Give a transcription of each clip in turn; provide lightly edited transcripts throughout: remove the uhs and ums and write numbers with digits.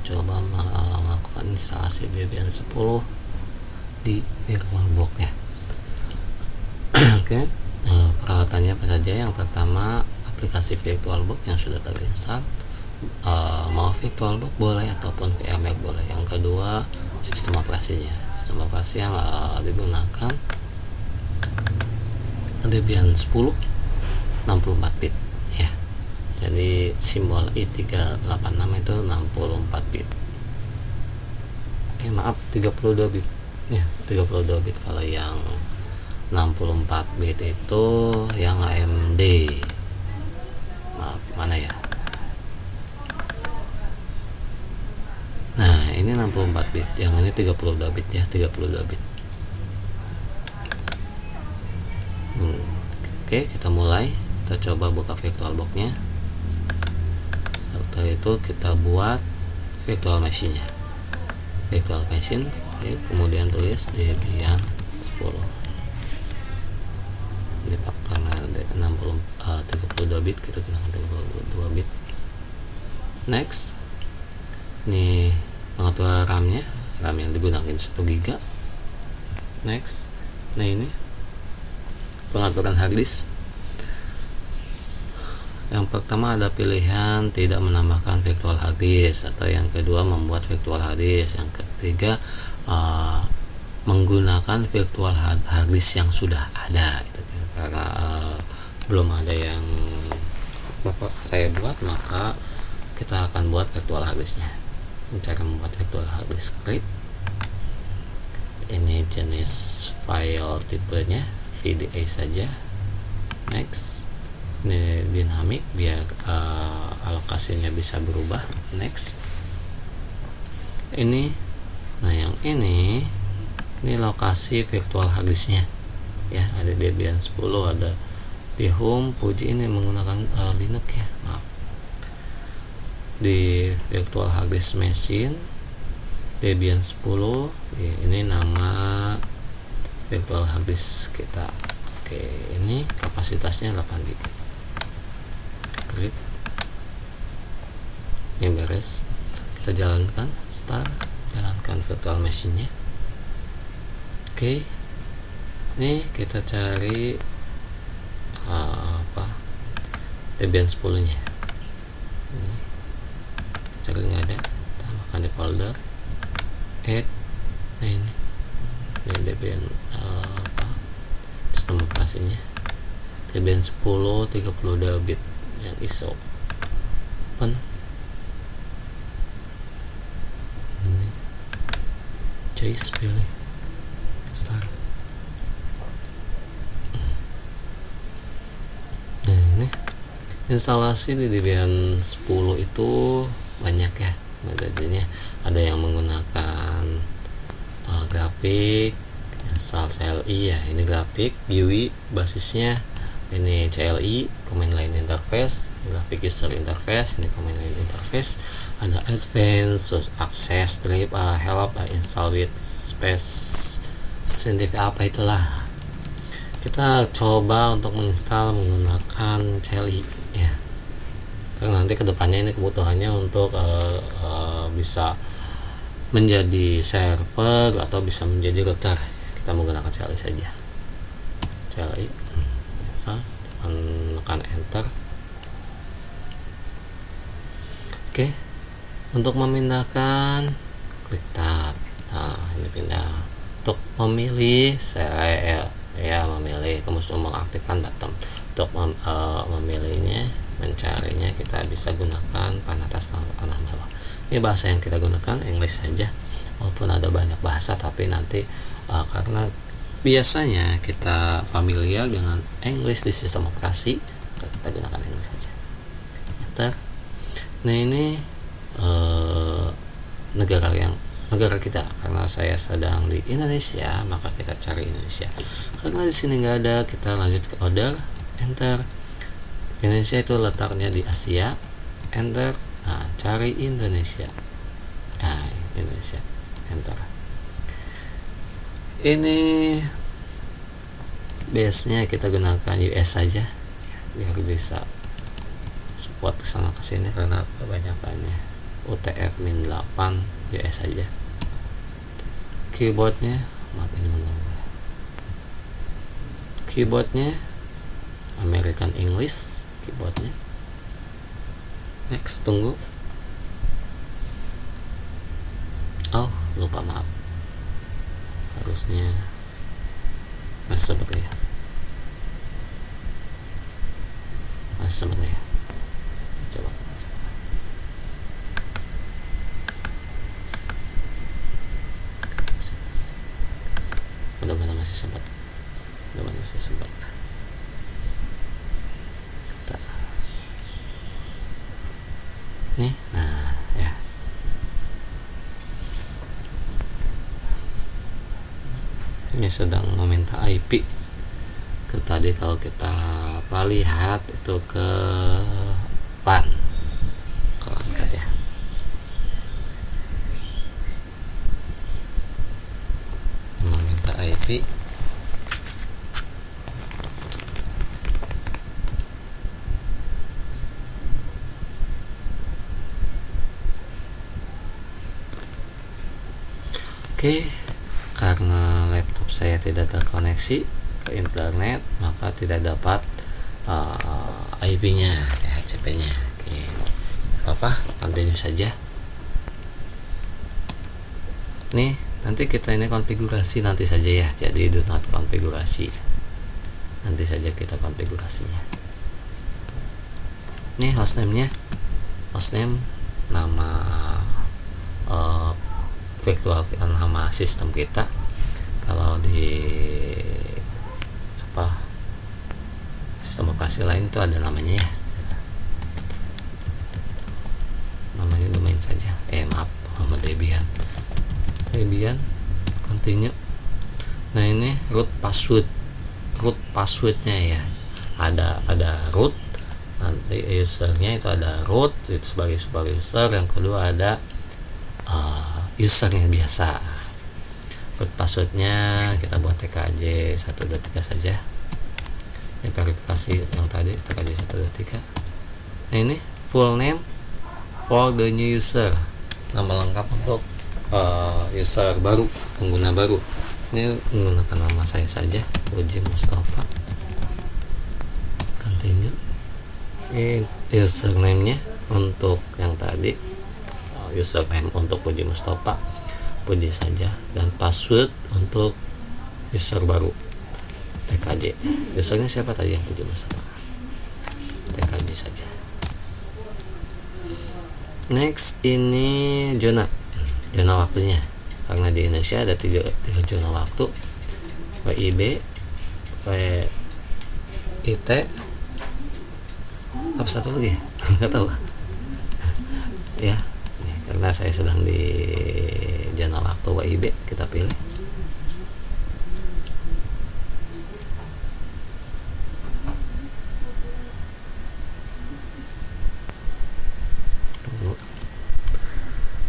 coba melakukan instalasi Debian 10 di VirtualBox ya. Oke, peralatannya apa saja? Yang pertama, aplikasi VirtualBox yang sudah terinstall, mau VirtualBox boleh ataupun VMware boleh. Yang kedua, sistem operasinya. Sistem operasi yang digunakan Debian 10 64 bit ya. Jadi simbol i386 itu 64 bit. Maaf, 32 bit ya, 32 bit. Kalau yang 64 bit itu yang AMD. Maaf, mana ya? Nah, ini 64 bit, yang ini 32 bit ya, 32 bit. Oke, kita mulai. Kita coba buka VirtualBox-nya. Setelah itu kita buat virtual machine-nya. Virtual machine, kemudian tulis Debian 10. Ini karena 32 bit, kita gunakan 32 bit. Next. Ini pengaturan RAM-nya, RAM yang digunakan 1 GB. Next. Nah, ini pengaturan harddisk. Yang pertama ada pilihan tidak menambahkan virtual harddisk, atau yang kedua membuat virtual harddisk. Yang ketiga menggunakan virtual harddisk yang sudah ada gitu. Karena belum ada yang saya buat, maka kita akan buat virtual harddisknya. Cara membuat virtual harddisk, klik ini jenis file tipenya VDA saja. Next. Ini dinamik biar alokasinya bisa berubah. Next. Ini, nah yang ini lokasi virtual harddisknya ya. Ada Debian 10, ada di home. Puji ini menggunakan Linux ya, maaf. Di virtual harddisk machine Debian 10, ini nama virtual harddisk kita. Oke, ini kapasitasnya 8 GB. Klik, ini beres. Kita jalankan, start, jalankan virtual machine-nya. Oke, ini kita cari Debian 10-nya. Ini cari, nggak ada, tambahkan di folder, add. Nah, ini Debian sistem operasinya Debian 10 32 bit yang ISO. Open. Ini choice, pilih start. Nah, ini instalasi di Debian 10 itu banyak ya metodenya. Ada yang menggunakan grafik, install CLI ya. Ini grafik, GUI basisnya. Ini CLI, command line interface, graphic user interface. Ini command line interface. Ada advanced, access, strip, help, install with space, scientific, apa itulah. Kita coba untuk menginstal menggunakan CLI ya. Karena nanti kedepannya ini kebutuhannya untuk bisa menjadi server atau bisa menjadi router. Kita menggunakan CLI saja. CLI, menekan enter. Oke, untuk memindahkan klik tab. Nah, ini pindah. Untuk memilih, saya memilih, kemudian mengaktifkan button. Untuk memilihnya, mencarinya, kita bisa gunakan panah atas, panah bawah. Ini bahasa yang kita gunakan English saja, walaupun ada banyak bahasa, tapi nanti karena biasanya kita familiar dengan English di sistem operasi, kita gunakan English saja. Enter. Nah, ini negara kita, karena saya sedang di Indonesia, maka kita cari Indonesia. Karena di sini nggak ada, kita lanjut ke order, enter. Indonesia itu letaknya di Asia, enter. Nah, cari Indonesia. Nah, Indonesia, enter. Ini base-nya kita gunakan US saja biar bisa support kesana kesini karena kebanyakannya UTF-8 US saja. Keyboardnya, maaf ini mengganggu. Keyboardnya American English keyboardnya. Next, tunggu. Oh, lupa, maaf. Harusnya masih seperti ya. Masih seperti ya. Coba. Mudah-mudahan masih sempat. Nih, nah ya. Ini sedang meminta IP. Tadi kalau kita lihat itu ke LAN, kalau angkat ya. Meminta IP. Oke, karena laptop saya tidak terkoneksi ke internet, maka tidak dapat IP-nya, HCP-nya. Oke, apa? Continue saja. Nih, nanti kita ini konfigurasi nanti saja ya. Jadi do not konfigurasi. Nanti saja kita konfigurasinya. Nih hostname-nya. Hostname nama virtual, nama sistem kita. Kalau di sistem operasi lain itu ada namanya ya, namanya domain saja. Maaf, nama Debian. Continue. Nah, ini root passwordnya ya, ada root. Nanti usernya itu ada root itu sebagai user. Yang kedua ada user yang biasa. Root passwordnya kita buat TKJ 123 saja. Ini verifikasi yang tadi TKJ 123. Nah, ini full name for the new user, nama lengkap untuk user baru, pengguna baru. Ini menggunakan nama saya saja, Puji Mustafa. Continue. Ini username-nya untuk yang tadi, username untuk Puji Mustafa, Puji saja, dan password untuk user baru TKJ. Usernya siapa tadi yang Puji Mustafa? TKJ saja. Next, ini zona waktunya, karena di Indonesia ada tiga zona waktu, WIB, WIT, apa satu lagi nggak tahu ya. Nih, karena saya sedang di zona waktu WIB, kita pilih. Tunggu.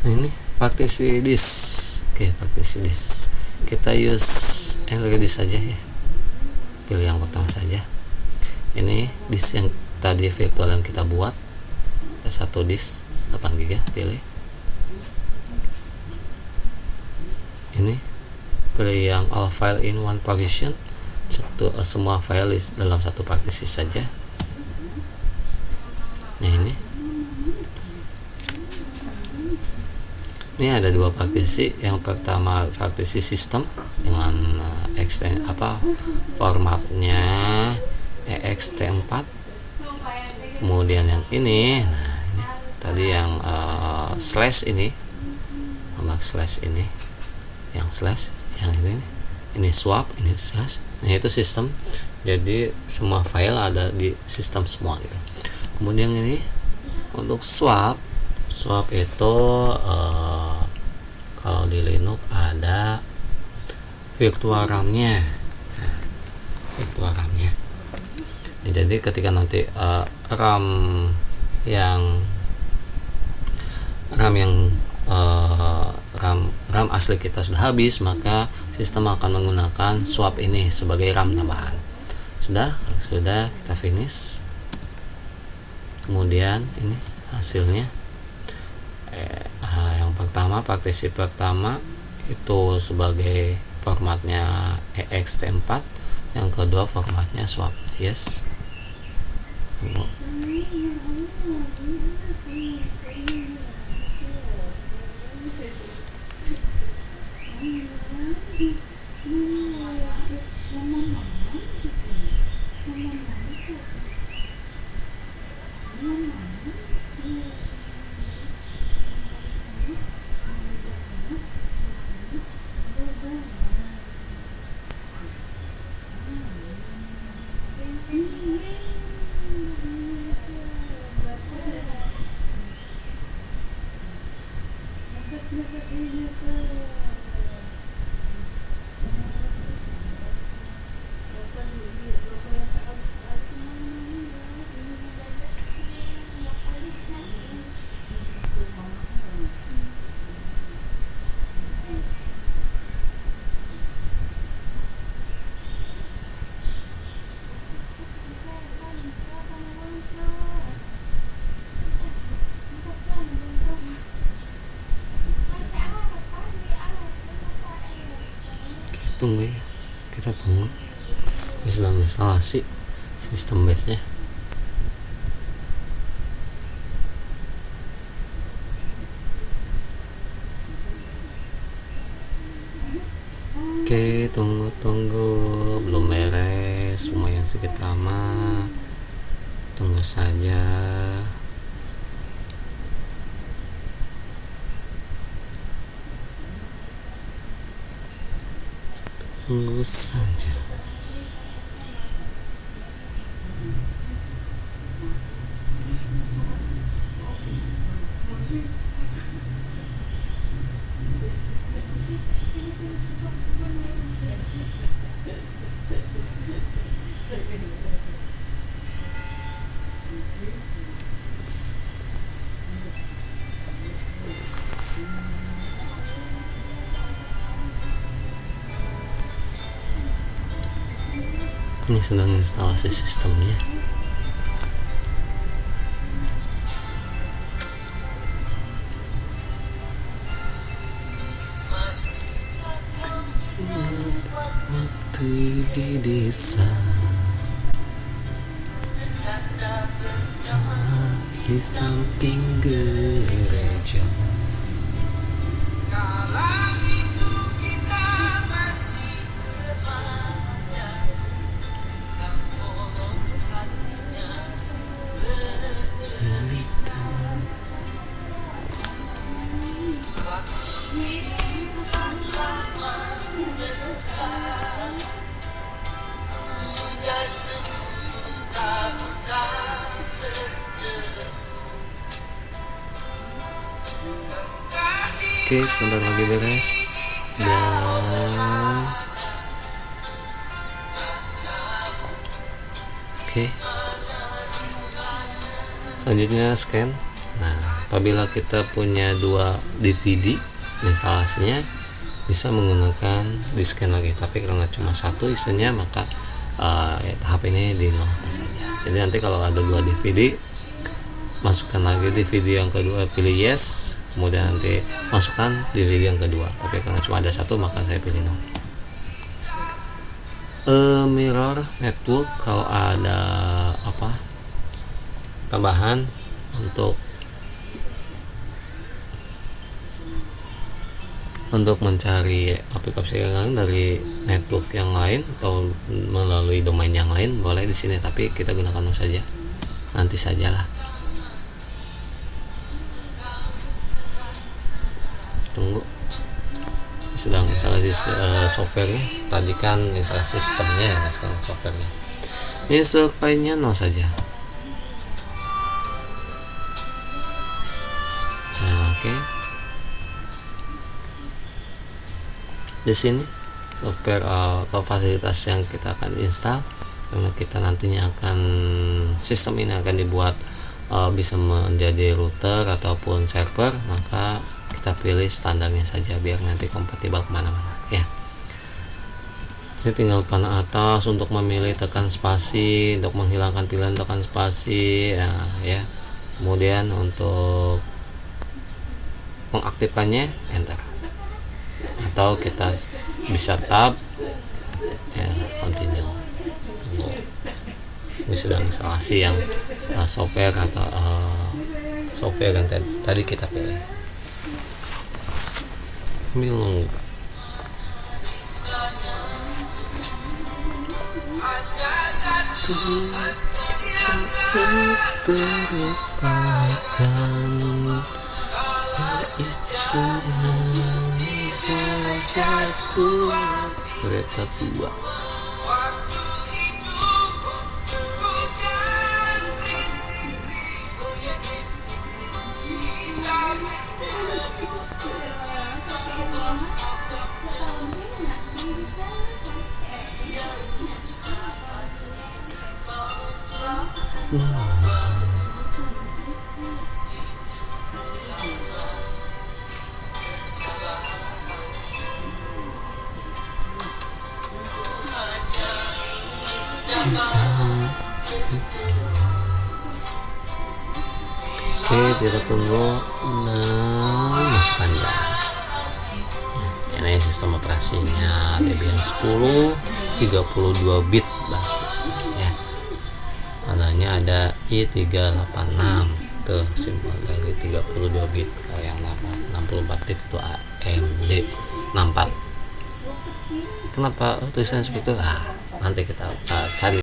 Nah, ini partisi disk. Oke, partisi disk kita use disk saja ya, pilih yang pertama saja. Ini disk yang tadi virtual yang kita buat, ada satu disk 8 GB, pilih. Ini pilih yang all file in one partition, semua file dalam satu partisi saja. Nah, ini ada dua partisi. Yang pertama partisi sistem dengan formatnya ext4. Kemudian yang ini, nah ini tadi yang slash ini, nama slash ini, yang slash, yang ini swap, ini slash. Nah, itu sistem. Jadi semua file ada di sistem semua gitu. Kemudian ini untuk swap itu kalau di Linux ada virtual RAM-nya. Virtual RAM-nya. Jadi ketika nanti RAM asli kita sudah habis, maka sistem akan menggunakan swap ini sebagai RAM tambahan. Sudah kita finish. Kemudian ini hasilnya Yang pertama, partisi pertama itu sebagai formatnya ext4, yang kedua formatnya swap. Yes, tunggu. Tunggu ya, kita tunggu. Ini sedang instalasi sistem base nya. Oke, tunggu belum beres, lumayan sedikit lama, tunggu saja. Tunggu saja. Ini sedang instalasi sistemnya. Waktu di desa bersama di samping gereja. Oke, sebentar lagi beres. Dan oke, selanjutnya scan. Nah, apabila kita punya 2 DVD, instalasinya bisa menggunakan di scan lagi, tapi karena cuma satu isinya maka HP ini dinolkan saja. Jadi nanti kalau ada 2 DVD, masukkan lagi DVD yang kedua, pilih yes, kemudian nanti masukkan DVD yang kedua. Tapi karena cuma ada satu maka saya pilih no. Mirror network, kalau ada tambahan untuk mencari aplikasi yang lain dari network yang lain atau melalui domain yang lain, boleh di sini, tapi kita gunakan no saja, nanti sajalah. Tunggu, sedang instalasi softwarenya. Tadi kan instalasi sistemnya ya, sekarang softwarenya. Ini surveinya no saja. Nah, oke. Di sini software atau fasilitas yang kita akan install, karena kita nantinya sistem ini akan dibuat bisa menjadi router ataupun server, maka kita pilih standarnya saja biar nanti kompatibel kemana-mana ya. Ini tinggal panah atas untuk memilih, tekan spasi, untuk menghilangkan pilihan tekan spasi ya. Kemudian untuk mengaktifkannya enter, atau kita bisa tab continue. Ini sedang instalasi yang software atau software yang tadi kita pilih. Bingung. Terlupakan jatuh mereka tua. Oke, kita tunggu. Masih panjang. Ini sistem operasinya Debian 10 32 bit basis ya. Tandanya ada i386 tuh, simbol dari 32 bit. Kalau yang 64 bit itu AMD 64. Kenapa tulisannya seperti itu? Nanti kita cari.